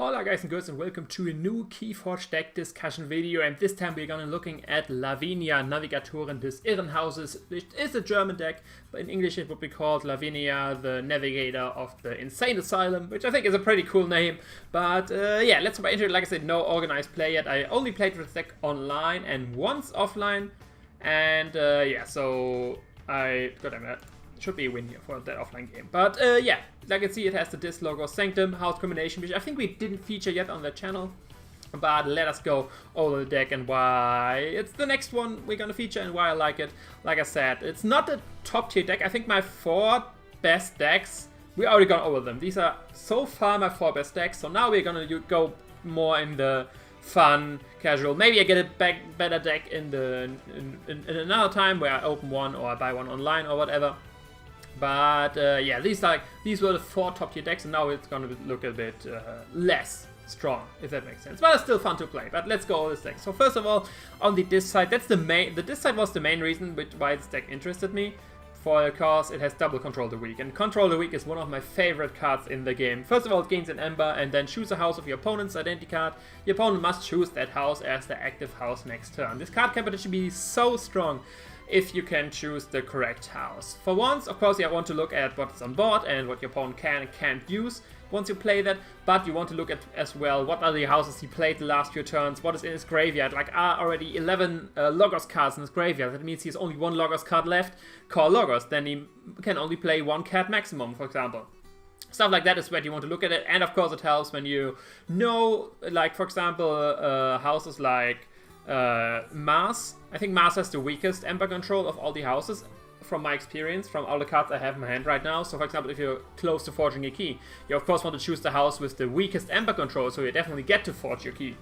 Hola guys and girls, and welcome to a new Keyforge deck discussion video, and this time we're gonna looking at Lavinia, Navigatorin des Irrenhauses, which is a German deck, but in English it would be called Lavinia, the Navigator of the Insane Asylum, which I think is a pretty cool name. But yeah, let's hop into it. Like I said, no organized play yet. I only played with this deck online and once offline, and yeah, so should be a win here for that offline game. But yeah, like you can see, it has the disc logo Sanctum, house combination, which I think we didn't feature yet on the channel. But let us go over the deck and why it's the next one we're gonna feature and why I like it. Like I said, it's not a top tier deck. I think my 4 best decks, we already gone over them. These are so far my 4 best decks. So now we're gonna go more in the fun, casual. Maybe I get a better deck in another time where I open one or I buy one online or whatever. But yeah, these were the 4 top tier decks, and now it's gonna look a bit less strong, if that makes sense. But it's still fun to play. But let's go over this deck. So first of all, on the disc side, the disc side was the main reason why this deck interested me, because it has double Control the Weak, and Control the Weak is one of my favorite cards in the game. First of all, it gains an Aember, and then choose a house of your opponent's identity card. Your opponent must choose that house as the active house next turn. This card can potentially be so strong if you can choose the correct house. For once, of course, you want to look at what's on board and what your opponent can and can't use once you play that, but you want to look at as well what are the houses he played the last few turns, what is in his graveyard. Like, are already 11 Logos cards in his graveyard. That means he has only 1 Logos card left, call Logos, then he can only play 1 cat maximum, for example. Stuff like that is where you want to look at it, and of course it helps when you know, like, for example, houses like Mars. I think Mars has the weakest Aember control of all the houses, from my experience, from all the cards I have in my hand right now. So for example, if you're close to forging a key, you of course want to choose the house with the weakest Aember control, so you definitely get to forge your key.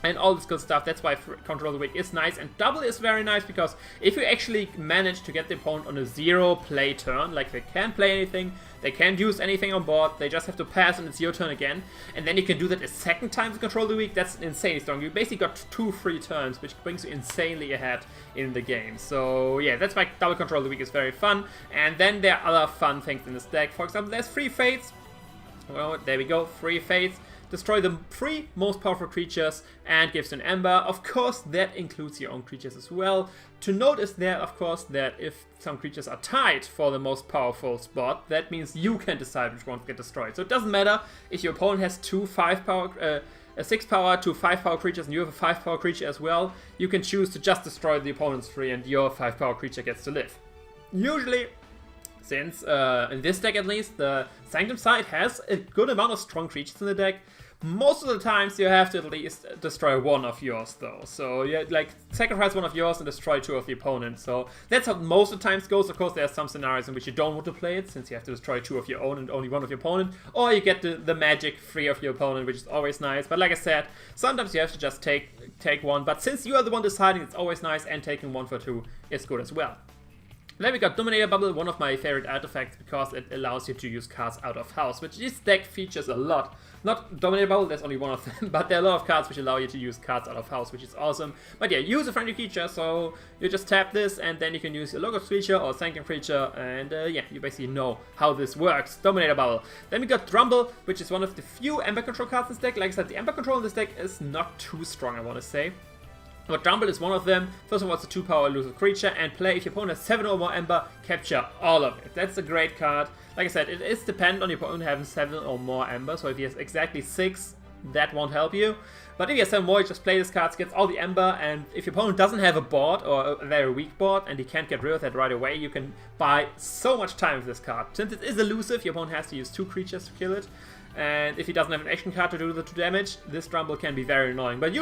And all this good stuff. That's why Control the Weak is nice, and double is very nice, because if you actually manage to get the opponent on a 0 play turn, like they can't play anything, they can't use anything on board, they just have to pass and it's your turn again, and then you can do that a second time with Control the Weak, that's insanely strong. You basically got 2 free turns, which brings you insanely ahead in the game. So yeah, that's why double Control the Weak is very fun. And then there are other fun things in this deck. For example, there's 3 Fates. Well, there we go, 3 Fates. Destroy the 3 most powerful creatures and gives an Aember. Of course, that includes your own creatures as well. To note is there, of course, that if some creatures are tied for the most powerful spot, that means you can decide which ones get destroyed. So it doesn't matter if your opponent has 2 5-power, a 6-power, 2 5-power creatures, and you have a 5-power creature as well. You can choose to just destroy the opponent's 3, and your 5-power creature gets to live. Usually, since in this deck at least, the Sanctum side has a good amount of strong creatures in the deck. Most of the times you have to at least destroy 1 of yours though. So you like sacrifice 1 of yours and destroy 2 of the opponent. So that's how most of the times goes. Of course, there are some scenarios in which you don't want to play it, since you have to destroy 2 of your own and only 1 of your opponent. Or you get the magic 3 of your opponent, which is always nice. But like I said, sometimes you have to just take 1. But since you are the one deciding, it's always nice, and taking 1 for 2 is good as well. Then we got Dominator Bubble, one of my favorite artifacts, because it allows you to use cards out of house, which this deck features a lot. Not Dominator Bubble, there's only 1 of them, but there are a lot of cards which allow you to use cards out of house, which is awesome. But yeah, use a friendly creature, so you just tap this, and then you can use your Logos creature or Sanctum creature, and yeah, you basically know how this works. Dominator Bubble. Then we got Drumble, which is one of the few Aember control cards in this deck. Like I said, the Aember control in this deck is not too strong, I want to say. But Drumble is one of them. First of all, it's a 2-power elusive creature, and play if your opponent has 7 or more Aember, capture all of it. That's a great card. Like I said, it is dependent on your opponent having 7 or more Aember, so if he has exactly 6, that won't help you. But if he has 7 more, you just play this card, gets all the Aember, and if your opponent doesn't have a board, or a very weak board, and he can't get rid of that right away, you can buy so much time with this card. Since it is elusive, your opponent has to use 2 creatures to kill it. And if he doesn't have an action card to do the 2 damage, this Drumble can be very annoying. But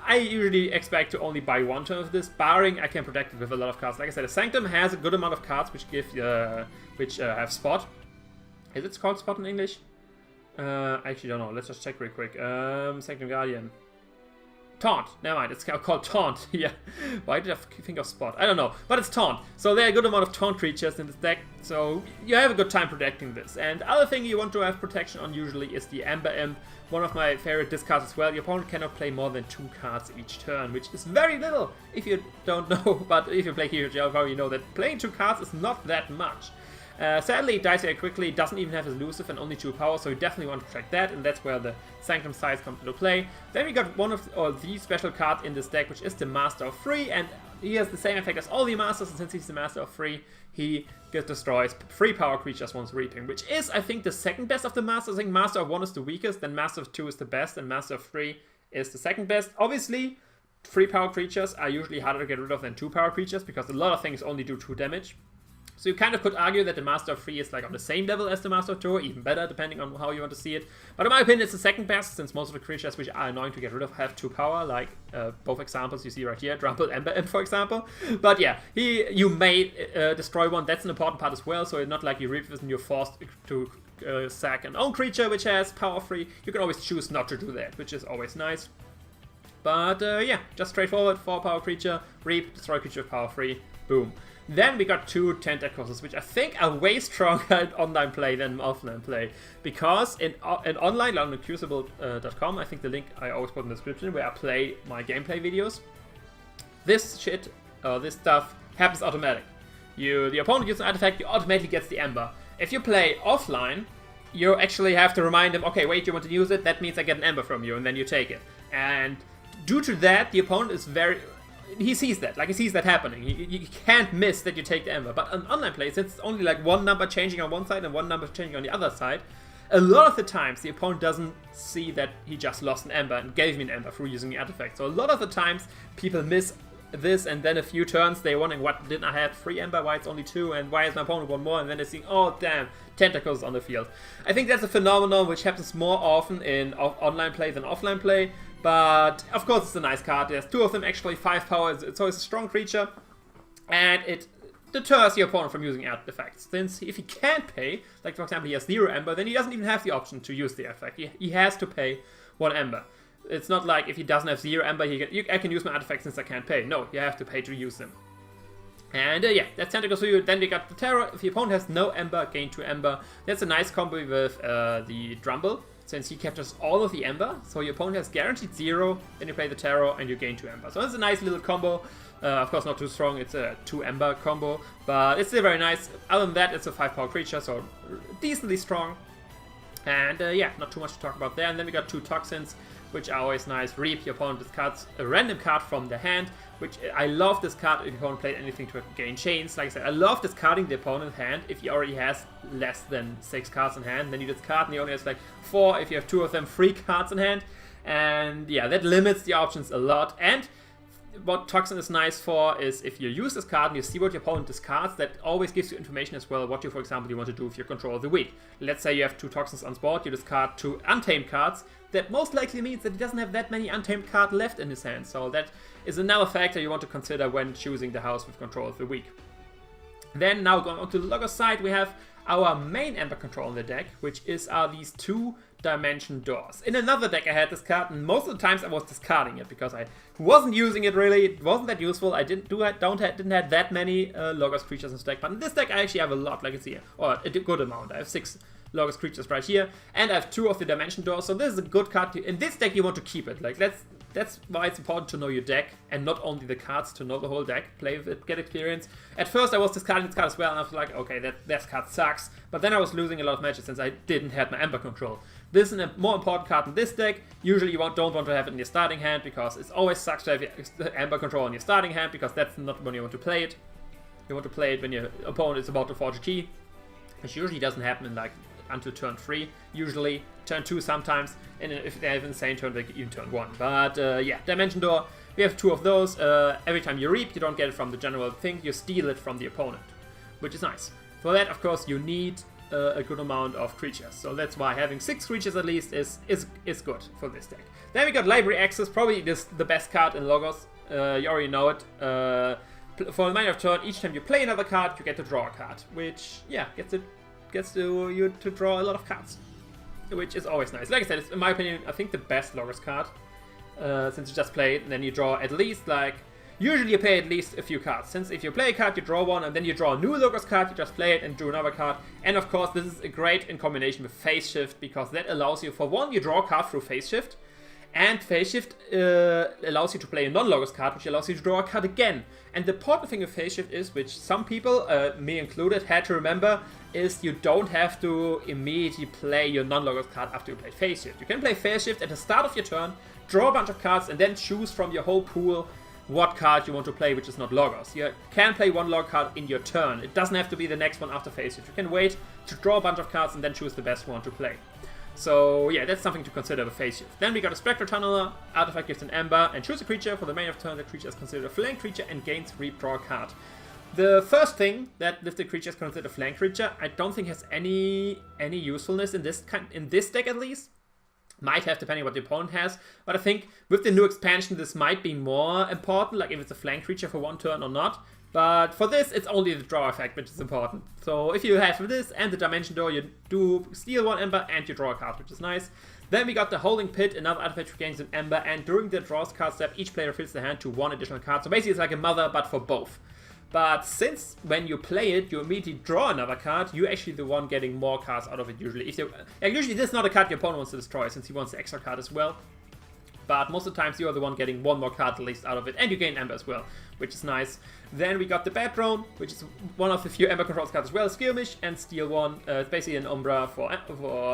I usually expect to only buy 1 turn of this, barring I can protect it with a lot of cards. Like I said, a Sanctum has a good amount of cards which give have Spot. Is it called Spot in English? I actually don't know. Let's just check real quick. Sanctum Guardian. Taunt. Never mind. It's called Taunt. Yeah. Why did I think of Spot? I don't know. But it's Taunt. So there are a good amount of Taunt creatures in this deck. So you have a good time protecting this. And the other thing you want to have protection on usually is the Aember Imp. One of my favorite disc cards as well. Your opponent cannot play more than 2 cards each turn, which is very little if you don't know. But if you play Keyforge, you probably know that playing 2 cards is not that much. Sadly, it dies very quickly, doesn't even have elusive and only 2 power, so you definitely want to track that, and that's where the Sanctum size comes into play. Then we got one of the special cards in this deck, which is the Master of 3, and he has the same effect as all the Masters, and since he's the Master of 3, he destroys 3 power creatures once reaping, which is, I think, the second best of the Masters. I think Master of 1 is the weakest, then Master of 2 is the best, and Master of 3 is the second best. Obviously, 3 power creatures are usually harder to get rid of than 2 power creatures, because a lot of things only do 2 damage. So you kind of could argue that the Master of 3 is like on the same level as the Master of 2, or even better, depending on how you want to see it. But in my opinion, it's the second best, since most of the creatures which are annoying to get rid of have 2 power, like both examples you see right here, Drumble, Aember, for example. But yeah, you may destroy one, that's an important part as well, so it's not like you reap this and you're forced to sack an own creature which has power 3. You can always choose not to do that, which is always nice. But yeah, just straightforward, 4 power creature, reap, destroy creature with power 3, boom. Then we got 2 Tentacles, which I think are way stronger in online play than offline play. Because in online, on crucible.com, I think the link I always put in the description, where I play my gameplay videos, this shit, this stuff, happens automatic. The opponent uses an artifact, you automatically gets the Aember. If you play offline, you actually have to remind them, okay, wait, you want to use it? That means I get an Aember from you, and then you take it. And due to that, the opponent is he sees that, like he sees that happening. He can't miss that you take the Aember. But on online play, since it's only like one number changing on one side and one number changing on the other side, a lot of the times the opponent doesn't see that he just lost an Aember and gave me an Aember through using the artifact. So a lot of the times people miss this, and then a few turns they're wondering, what, didn't I have 3 Aember, why it's only 2, and why is my opponent 1 more, and then they think, oh damn, Tentacles on the field. I think that's a phenomenon which happens more often in online play than offline play. But, of course, it's a nice card. There's 2 of them, actually, 5 power, so it's a strong creature. And it deters your opponent from using artifacts. Since if he can't pay, like for example he has 0 Aember, then he doesn't even have the option to use the artifact. He has to pay 1 Aember. It's not like if he doesn't have 0 Aember, I can use my artifacts since I can't pay. No, you have to pay to use them. And yeah, that's Tentacles for you. Then we got the Terror. If your opponent has no Aember, gain 2 Aember. That's a nice combo with the Drumble, since he captures all of the Aember. So your opponent has guaranteed 0, then you play the Terror and you gain 2 Aember. So it's a nice little combo. Of course not too strong, it's a 2 Aember combo, but it's still very nice. Other than that, it's a 5 power creature, so decently strong. And yeah, not too much to talk about there. And then we got 2 Toxins, which are always nice. Reap, your opponent discards a random card from the hand, which I love this card if your opponent played anything to gain chains. Like I said, I love discarding the opponent's hand if he already has less than 6 cards in hand. Then you discard and he only has like 4. If you have 2 of them, 3 cards in hand. And yeah, that limits the options a lot. And what Toxin is nice for is if you use this card and you see what your opponent discards, that always gives you information as well what you, for example, you want to do with your control of the week. Let's say you have 2 Toxins on board, you discard 2 untamed cards. That most likely means that he doesn't have that many untamed cards left in his hand. So that is another factor you want to consider when choosing the house with control of the week. Then now going on to the Logos side, we have our main Aember control in the deck, which are these 2-dimension doors. In another deck I had this card, and most of the times I was discarding it because I wasn't using it really. It wasn't that useful. I didn't have that many Logos creatures in this deck, but in this deck I actually have a lot, like you see here, or a good amount. I have 6 Logos creatures right here, and I have 2 of the dimension doors, so this is a good card. In this deck you want to keep it. Like that's why it's important to know your deck, and not only the cards, to know the whole deck, play with it, get experience. At first I was discarding this card as well, and I was like, okay, this card sucks, but then I was losing a lot of matches since I didn't have my Aember control. This is a more important card in this deck. Usually you don't want to have it in your starting hand, because it always sucks to have your Aember control in your starting hand, because that's not when you want to play it. You want to play it when your opponent is about to forge a key, which usually doesn't happen in like until turn 3, usually turn 2 sometimes, and if they have an insane turn, they even turn 1. But yeah, Dimension Door, we have 2 of those. Every time you reap, you don't get it from the general thing, you steal it from the opponent, which is nice. For that, of course, you need a good amount of creatures, so that's why having 6 creatures at least is good for this deck. Then we got Library Access, probably the best card in Logos. You already know it. For the minor of turn, each time you play another card, you get to draw a card, which yeah gets you to draw a lot of cards, which is always nice. Like I said, it's, in my opinion, I think the best Logos card, since you just play it and then you draw at least like, usually you play at least a few cards. Since if you play a card, you draw one, and then you draw a new Logos card, you just play it and draw another card. And of course, this is great in combination with Phase Shift, because that allows you, for one, you draw a card through Phase Shift, And Phase Shift allows you to play a non-Logos card, which allows you to draw a card again. And the important thing with Phase Shift is, which some people, me included, had to remember, is you don't have to immediately play your non-Logos card after you play Phase Shift. You can play Phase Shift at the start of your turn, draw a bunch of cards, and then choose from your whole pool what card you want to play, which is not Logos. You can play one Log card in your turn. It doesn't have to be the next one after Phase Shift. You can wait to draw a bunch of cards and then choose the best one to play. So yeah, that's something to consider with Phase Shift. Then we got a Spectral Tunneler, artifact gives an Aember, and choose a creature. For the main of turn, the creature is considered a flank creature and gains redraw a card. The first thing that listed creature is considered a flank creature, I don't think has any usefulness in this deck at least. Might have depending on what the opponent has, but I think with the new expansion this might be more important, like if it's a flank creature for one turn or not. But for this, it's only the draw effect which is important. So if you have this and the Dimension Door, you do steal one Aember and you draw a card, which is nice. Then we got the Holding Pit, another artifact which gains an Aember, and during the draws card step, each player fills their hand to one additional card. So basically it's like a Mother, but for both. But since when you play it, you immediately draw another card, you're actually the one getting more cards out of it usually. Usually this is not a card your opponent wants to destroy, since he wants the extra card as well. But most of the times you are the one getting one more card at least out of it, and you gain Aember as well, which is nice. Then we got the Bad Drone, which is one of the few Aember controls cards as well, Skirmish, and Steal One. It's basically an Umbra for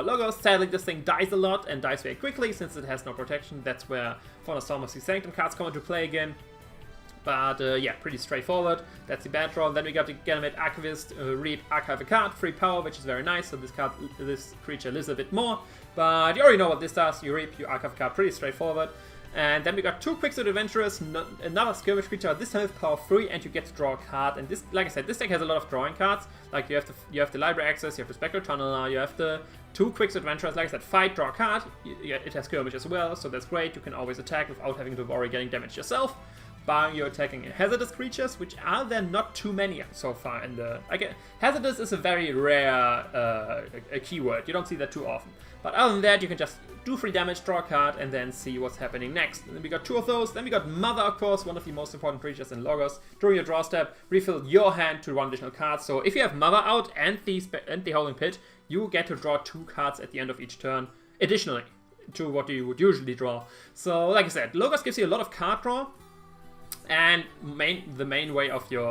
Logos. Sadly, this thing dies a lot and dies very quickly since it has no protection. That's where Thunderstorm Sanctum cards come into play again. But yeah, pretty straightforward. That's the Bad Draw. Then we got the Ganymede Archivist, Reap, Archive a card, free power, which is very nice. So this creature lives a bit more. But you already know what this does. You Reap, you Archive a card, pretty straightforward. And then we got two Quicksilver Adventurers, another Skirmish creature. This time with power 3, and you get to draw a card. And this, like I said, this deck has a lot of drawing cards. Like you have the Library Access, you have the Spectral Tunneler, you have the two Quicksilver Adventurers. Like I said, fight, draw a card. It has Skirmish as well, so that's great. You can always attack without having to worry getting damaged yourself. Barring you're attacking hazardous creatures, which are there not too many so far in the... hazardous is a very rare a keyword. You don't see that too often. But other than that, you can just do free damage, draw a card, and then see what's happening next. And then we got two of those. Then we got Mother, of course, one of the most important creatures in Logos. During your draw step, refill your hand to one additional card. So if you have Mother out and the Holding Pit, you get to draw 2 cards at the end of each turn, additionally to what you would usually draw. So, like I said, Logos gives you a lot of card draw. And the main way of your,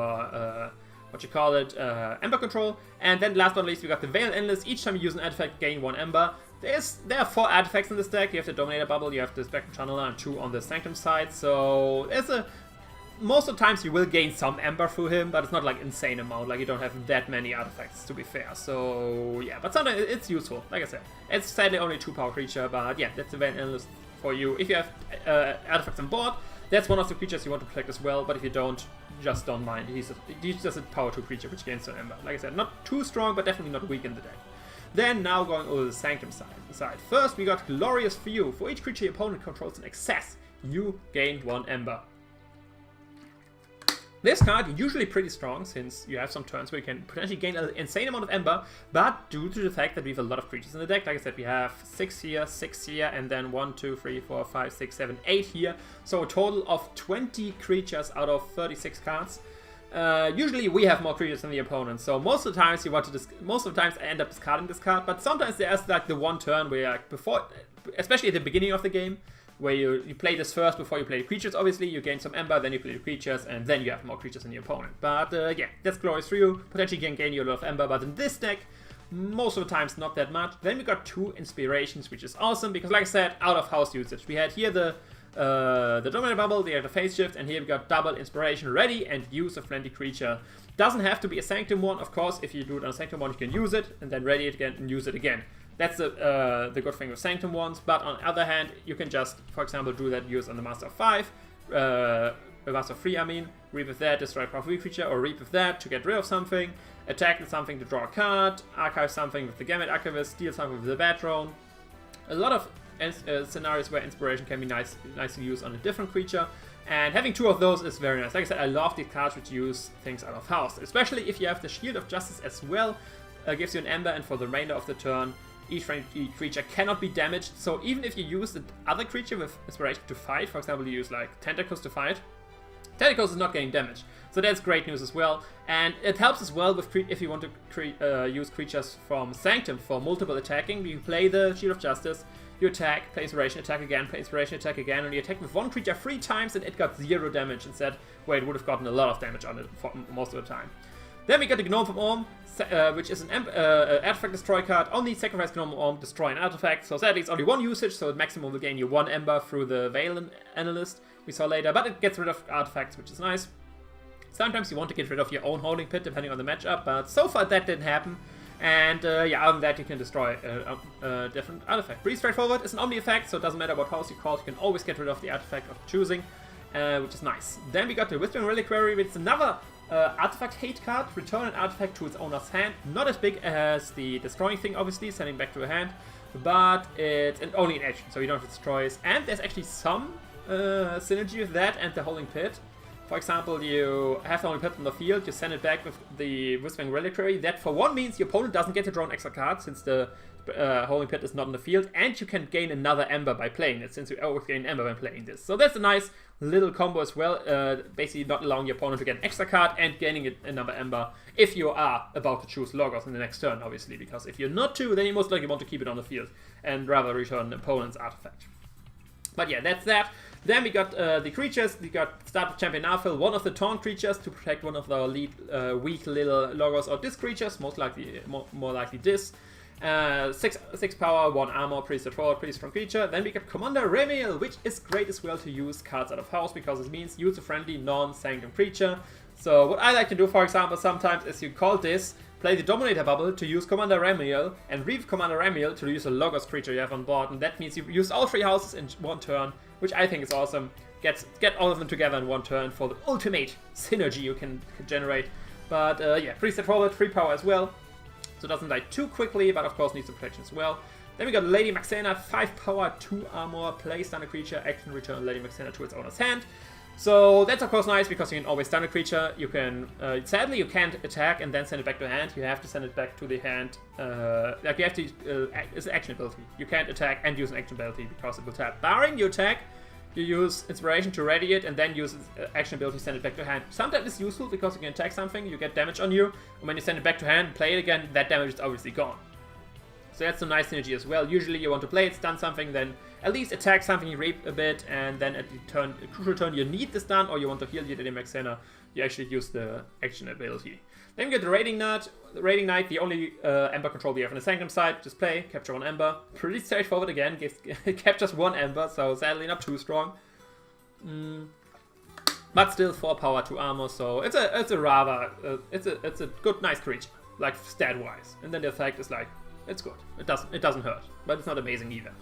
Aember control. And then last but not least, we got the Veil Endless. Each time you use an artifact, gain 1 Aember. There are 4 artifacts in this deck. You have the Dominator Bubble, you have the Spectral Tunneler, and 2 on the Sanctum side. So most of the times you will gain some Aember through him, but it's not like insane amount. Like you don't have that many artifacts, to be fair. So yeah, but sometimes it's useful. Like I said, it's sadly only a 2-power creature, but yeah, that's the Veil Endless for you. If you have artifacts on board, that's one of the creatures you want to protect as well, but if you don't, just don't mind. He's just a power 2 creature which gains an Aember. Like I said, not too strong, but definitely not weak in the deck. Then now going over the Sanctum side. First we got Glorious View. For each creature your opponent controls in excess, you gain 1 Aember. This card is usually pretty strong, since you have some turns where you can potentially gain an insane amount of Aember, but due to the fact that we have a lot of creatures in the deck, like I said, we have 6 here, 6 here, and then 1, 2, 3, 4, 5, 6, 7, 8 here. So a total of 20 creatures out of 36 cards. Usually we have more creatures than the opponent, so most of the times I end up discarding this card, but sometimes there's like the one turn where especially at the beginning of the game, where you play this first before you play the creatures. Obviously, you gain some Aember, then you play the creatures, and then you have more creatures than your opponent. But yeah, that's Glorious for you. Potentially can gain you a lot of Aember, but in this deck, most of the times not that much. Then we got 2 Inspirations, which is awesome, because like I said, out of house usage. We had here the Dominator Bubble, the Phase Shift, and here we got double Inspiration ready and use a friendly creature. Doesn't have to be a Sanctum one, of course. If you do it on a Sanctum one, you can use it, and then ready it again and use it again. That's the good thing with Sanctum ones, but on the other hand, you can just, for example, do that use on the Master of 5, Master of 3, I mean, Reap with that, destroy a power 3 creature, or Reap with that to get rid of something, attack with something to draw a card, archive something with the Ganymede Archivist, steal something with the Bad Drone. A lot of scenarios where Inspiration can be nicely used on a different creature, and having 2 of those is very nice. Like I said, I love these cards which use things out of house, especially if you have the Shield of Justice as well. Gives you an Aember, and for the remainder of the turn, each creature cannot be damaged. So even if you use the other creature with Inspiration to fight, for example, you use like Tentacles to fight, Tentacles is not getting damaged. So that's great news as well. And it helps as well with if you want to use creatures from Sanctum for multiple attacking. You play the Shield of Justice, you attack, play inspiration, attack again, play inspiration, attack again, and you attack with one creature 3 times and it got 0 damage instead, where it would have gotten a lot of damage on it for most of the time. Then we got the Gnome from Orm, which is an artifact destroy card. Only sacrifice Gnome from Orm, destroy an artifact. So sadly it's only 1 usage, so at maximum will gain you 1 Ember through the Veil Analyst we saw later, but it gets rid of artifacts, which is nice. Sometimes you want to get rid of your own holding pit, depending on the matchup, but so far that didn't happen. And yeah, other than that, you can destroy a different artifact. Pretty straightforward. It's an Omni effect, so it doesn't matter what house you call, you can always get rid of the artifact of choosing, which is nice. Then we got the Whispering Reliquary, which is another artifact hate card. Return an artifact to its owner's hand. Not as big as the destroying thing, obviously, sending back to a hand, but it's only an action, so you don't have to destroy it. And there's actually some synergy with that and the Holding Pit. For example, you have the Holding Pit on the field, you send it back with the Whispering Reliquary. That for one means your opponent doesn't get to draw an extra card since the Holding Pit is not in the field, and you can gain another Ember by playing it, since you always gain Ember when playing this. So that's a nice little combo as well, basically not allowing your opponent to get an extra card and gaining another Ember if you are about to choose Logos in the next turn, obviously, because if you're not to, then you most likely want to keep it on the field and rather return the opponent's artifact. But yeah, that's that. Then we got the creatures. We got start with Champion Narfil, one of the taunt creatures to protect one of the lead weak little Logos or Disc creatures, most likely more likely Disc. 6 power, 1 armor, pretty straightforward, pretty strong creature. Then we got Commander Remiel, which is great as well to use cards out of house because it means use a friendly non-Sanctum creature. So what I like to do, for example, sometimes is you call this, play the Dominator Bubble to use Commander Remiel, and read Commander Remiel to use a Logos creature you have on board, and that means you use all 3 houses in 1 turn, which I think is awesome. Get all of them together in 1 turn for the ultimate synergy you can generate. But yeah, pretty straightforward, 3 power as well, so it doesn't die too quickly, but of course needs some protection as well. Then we got Lady Maxena, 5 power, 2 armor, play stun a creature, action return Lady Maxena to its owner's hand. So that's of course nice because you can always stun a creature. You can, sadly you can't attack and then send it back to hand. You have to send it back to the hand. Like you have to, it's an action ability. You can't attack and use an action ability because it will tap. Barring you attack, you use Inspiration to ready it and then use action ability to send it back to hand. Sometimes it's useful because you can attack something, you get damage on you, and when you send it back to hand, play it again, that damage is obviously gone. So that's some nice synergy as well. Usually you want to play it, stun something, then at least attack something, you reap a bit, and then at the turn, crucial turn you need the stun, or you want to heal your Lady Maxena, you actually use the action ability. Then we get the Raiding Knight. The Raiding Knight, the only Ember control we have on the Sanctum side. Just play, capture 1 Ember. Pretty straightforward again, captures 1 Ember, so sadly not too strong. But still 4 power, 2 armor, so it's a rather, it's a good, nice creature, like stat-wise. And then the effect is like, it's good. It doesn't hurt, but it's not amazing either.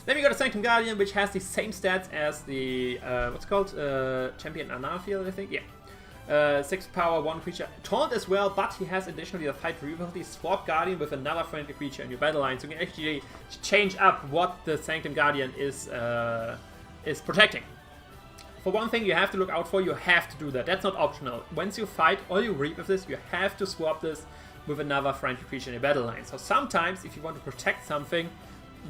Then we got a Sanctum Guardian, which has the same stats as the what's called Champion Narfil, I think. Yeah, 6 power, 1 creature, taunt as well, but he has additionally the fight ability. Swap Guardian with another friendly creature in your battle line, so you can actually change up what the Sanctum Guardian is protecting. For one thing you have to look out for, you have to do that. That's not optional. Once you fight or you reap with this, you have to swap this with another friendly creature in your battle line. So sometimes, if you want to protect something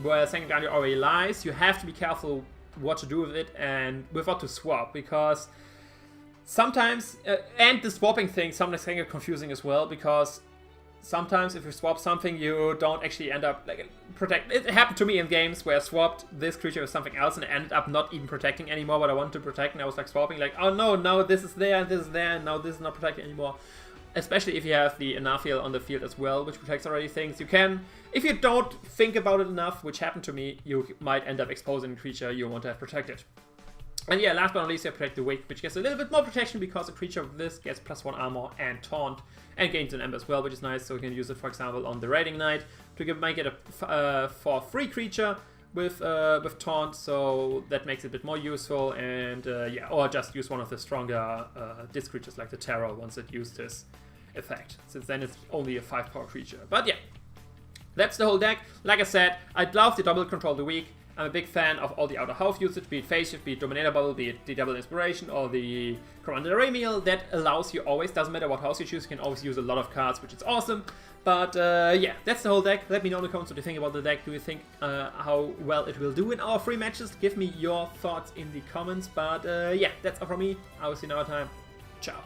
where Sanctum Guardian already lies, you have to be careful what to do with it and with what to swap, because sometimes, and the swapping thing sometimes can get confusing as well, because sometimes if you swap something, you don't actually end up like protect. It happened to me in games where I swapped this creature with something else and I ended up not even protecting anymore what I wanted to protect, and I was like swapping like, oh no, this is there and this is there, and now this is not protected anymore. Especially if you have the Narfil on the field as well, which protects already things. You can, if you don't think about it enough, which happened to me, you might end up exposing a creature you want to have protected. And yeah, last but not least, you have Protect the Weak, which gets a little bit more protection because a creature of this gets +1 armor and taunt, and gains an Ember as well, which is nice. So you can use it, for example, on the Raiding Knight to make it a for free creature with taunt, so that makes it a bit more useful. And yeah, or just use one of the stronger disc creatures like the Terror once it used this effect, since then it's only a 5 power creature. But yeah, that's the whole deck. Like I said, I'd love the double control the weak. I'm a big fan of all the outer half usage, be it Phase Shift, be it Dominator Bubble, be it the Double Inspiration, or the Commander Remiel. That allows you always, doesn't matter what house you choose, you can always use a lot of cards, which is awesome. But yeah, that's the whole deck. Let me know in the comments what you think about the deck. Do you think how well it will do in our free matches? Give me your thoughts in the comments. But yeah, that's all from me. I will see you another time. Ciao.